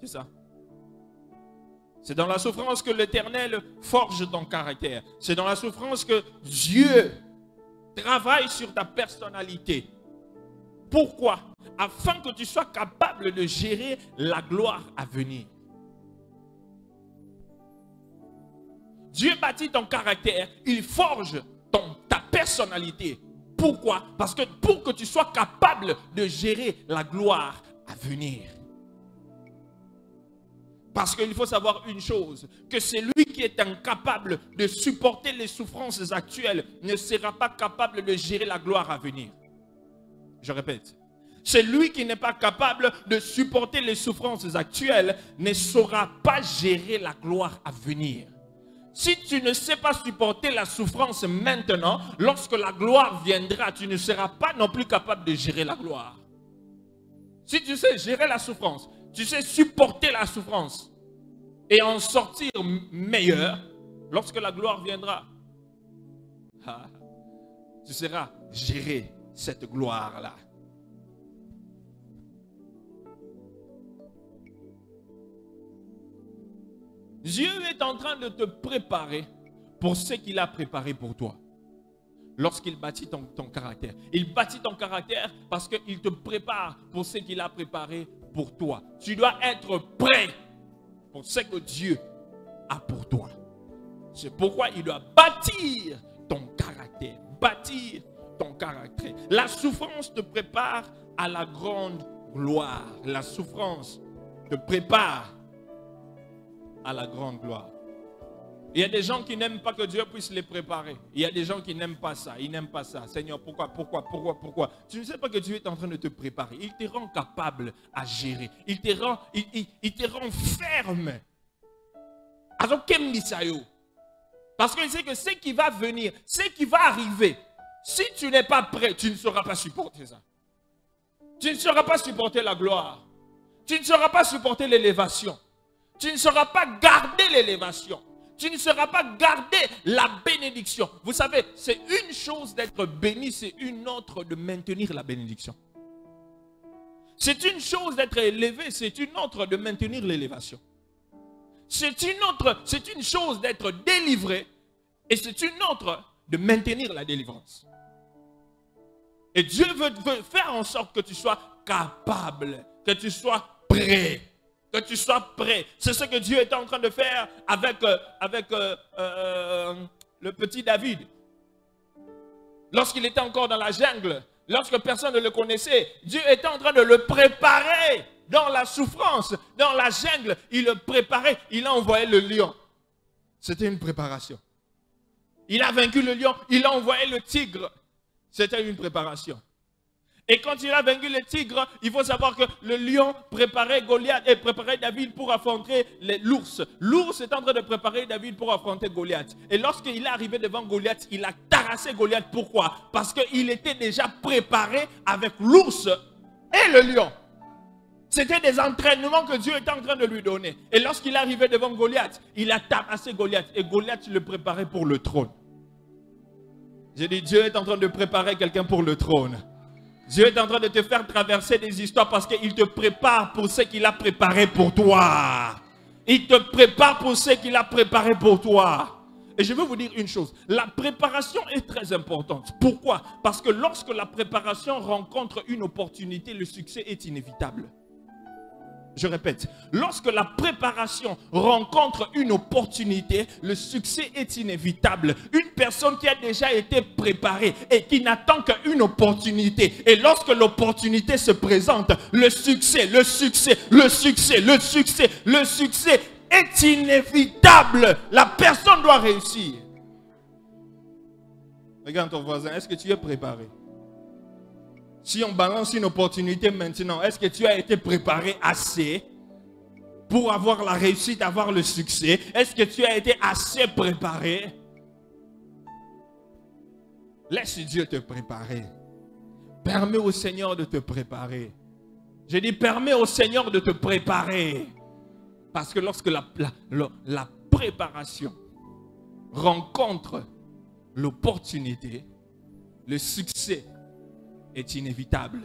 C'est ça. C'est dans la souffrance que l'Éternel forge ton caractère. C'est dans la souffrance que Dieu travaille sur ta personnalité. Pourquoi? Afin que tu sois capable de gérer la gloire à venir. Dieu bâtit ton caractère, il forge ta personnalité. Pourquoi? Parce que pour que tu sois capable de gérer la gloire à venir. Parce qu'il faut savoir une chose, que celui qui est incapable de supporter les souffrances actuelles ne sera pas capable de gérer la gloire à venir. Je répète. Celui qui n'est pas capable de supporter les souffrances actuelles ne saura pas gérer la gloire à venir. Si tu ne sais pas supporter la souffrance maintenant, lorsque la gloire viendra, tu ne seras pas non plus capable de gérer la gloire. Si tu sais gérer la souffrance, tu sais supporter la souffrance et en sortir meilleur, lorsque la gloire viendra, tu sauras gérer cette gloire-là. Dieu est en train de te préparer pour ce qu'il a préparé pour toi. Lorsqu'il bâtit ton caractère. Il bâtit ton caractère parce qu'il te prépare pour ce qu'il a préparé pour toi. Tu dois être prêt pour ce que Dieu a pour toi. C'est pourquoi il doit bâtir ton caractère. Bâtir ton caractère. La souffrance te prépare à la grande gloire. La souffrance te prépare à la grande gloire. Il y a des gens qui n'aiment pas que Dieu puisse les préparer. Il y a des gens qui n'aiment pas ça. Ils n'aiment pas ça. Seigneur, pourquoi? Tu ne sais pas que Dieu est en train de te préparer. Il te rend capable à gérer. Il te rend ferme. Parce qu'il sait que ce qui va venir, ce qui va arriver, si tu n'es pas prêt, tu ne sauras pas supporter ça. Tu ne sauras pas supporter la gloire. Tu ne sauras pas supporter l'élévation. Tu ne sauras pas garder l'élévation. Tu ne seras pas gardé la bénédiction. Vous savez, c'est une chose d'être béni, c'est une autre de maintenir la bénédiction. C'est une chose d'être élevé, c'est une autre de maintenir l'élévation. C'est une chose d'être délivré et c'est une autre de maintenir la délivrance. Et Dieu veut faire en sorte que tu sois capable, que tu sois prêt. Que tu sois prêt. C'est ce que Dieu est en train de faire avec le petit David. Lorsqu'il était encore dans la jungle, lorsque personne ne le connaissait, Dieu était en train de le préparer dans la souffrance, dans la jungle. Il le préparait, il a envoyé le lion. C'était une préparation. Il a vaincu le lion, il a envoyé le tigre. C'était une préparation. Et quand il a vaincu le tigre, il faut savoir que le lion préparait Goliath et préparait David pour affronter l'ours. L'ours est en train de préparer David pour affronter Goliath. Et lorsqu'il est arrivé devant Goliath, il a tabassé Goliath. Pourquoi? Parce qu'il était déjà préparé avec l'ours et le lion. C'était des entraînements que Dieu était en train de lui donner. Et lorsqu'il est arrivé devant Goliath, il a tabassé Goliath. Et Goliath le préparait pour le trône. J'ai dit, Dieu est en train de préparer quelqu'un pour le trône. Dieu est en train de te faire traverser des histoires parce qu'il te prépare pour ce qu'il a préparé pour toi. Il te prépare pour ce qu'il a préparé pour toi. Et je veux vous dire une chose, la préparation est très importante. Pourquoi? Parce que lorsque la préparation rencontre une opportunité, le succès est inévitable. Je répète, lorsque la préparation rencontre une opportunité, le succès est inévitable. Une personne qui a déjà été préparée et qui n'attend qu'une opportunité. Et lorsque l'opportunité se présente, le succès est inévitable. La personne doit réussir. Regarde ton voisin, est-ce que tu es préparé? Si on balance une opportunité maintenant, est-ce que tu as été préparé assez pour avoir la réussite, avoir le succès? Est-ce que tu as été assez préparé? Laisse Dieu te préparer. Permets au Seigneur de te préparer. Je dis, permets au Seigneur de te préparer. Parce que lorsque la préparation rencontre l'opportunité, le succès est inévitable.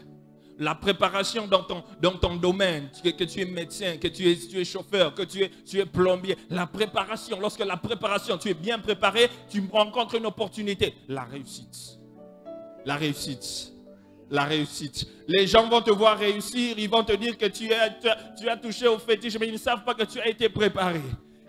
La préparation dans ton domaine, que tu es médecin, que tu es chauffeur, que tu es plombier, la préparation, lorsque la préparation, tu es bien préparé, tu rencontres une opportunité. La réussite. La réussite. La réussite. Les gens vont te voir réussir, ils vont te dire que tu as touché au fétiche, mais ils ne savent pas que tu as été préparé.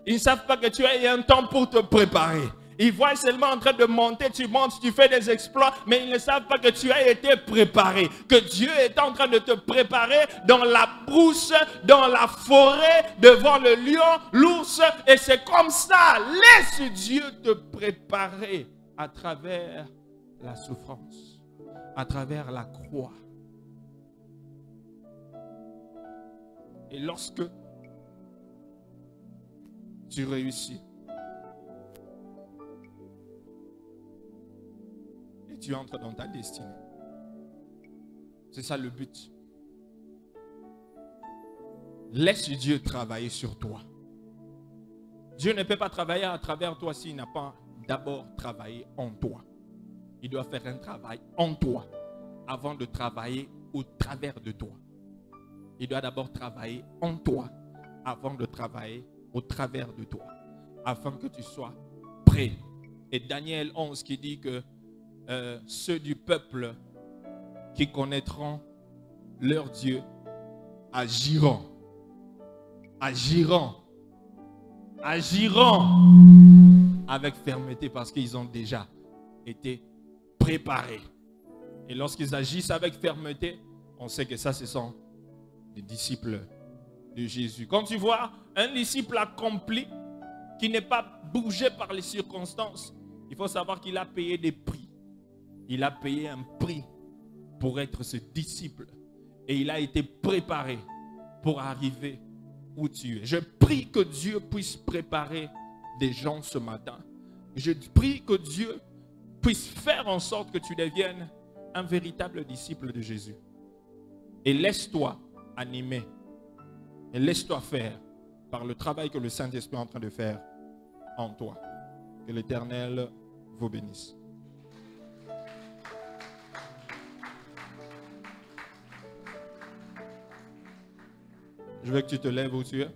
Ils ne savent pas que tu as eu un temps pour te préparer. Ils voient seulement en train de monter, tu montes, tu fais des exploits, mais ils ne savent pas que tu as été préparé. Que Dieu est en train de te préparer dans la brousse, dans la forêt, devant le lion, l'ours. Et c'est comme ça. Laisse Dieu te préparer à travers la souffrance, à travers la croix. Et lorsque tu réussis, tu entres dans ta destinée. C'est ça le but. Laisse Dieu travailler sur toi. Dieu ne peut pas travailler à travers toi s'il n'a pas d'abord travaillé en toi. Il doit faire un travail en toi avant de travailler au travers de toi. Il doit d'abord travailler en toi avant de travailler au travers de toi. Afin que tu sois prêt. Et Daniel 11 qui dit que ceux du peuple qui connaîtront leur Dieu agiront avec fermeté parce qu'ils ont déjà été préparés. Et lorsqu'ils agissent avec fermeté, on sait que ça, ce sont des disciples de Jésus. Quand tu vois un disciple accompli qui n'est pas bougé par les circonstances, il faut savoir qu'il a payé des prix. Il a payé un prix pour être ce disciple. Et il a été préparé pour arriver où tu es. Je prie que Dieu puisse préparer des gens ce matin. Je prie que Dieu puisse faire en sorte que tu deviennes un véritable disciple de Jésus. Et laisse-toi animer. Et laisse-toi faire par le travail que le Saint-Esprit est en train de faire en toi. Que l'Éternel vous bénisse. Je veux que tu te lèves où tu es.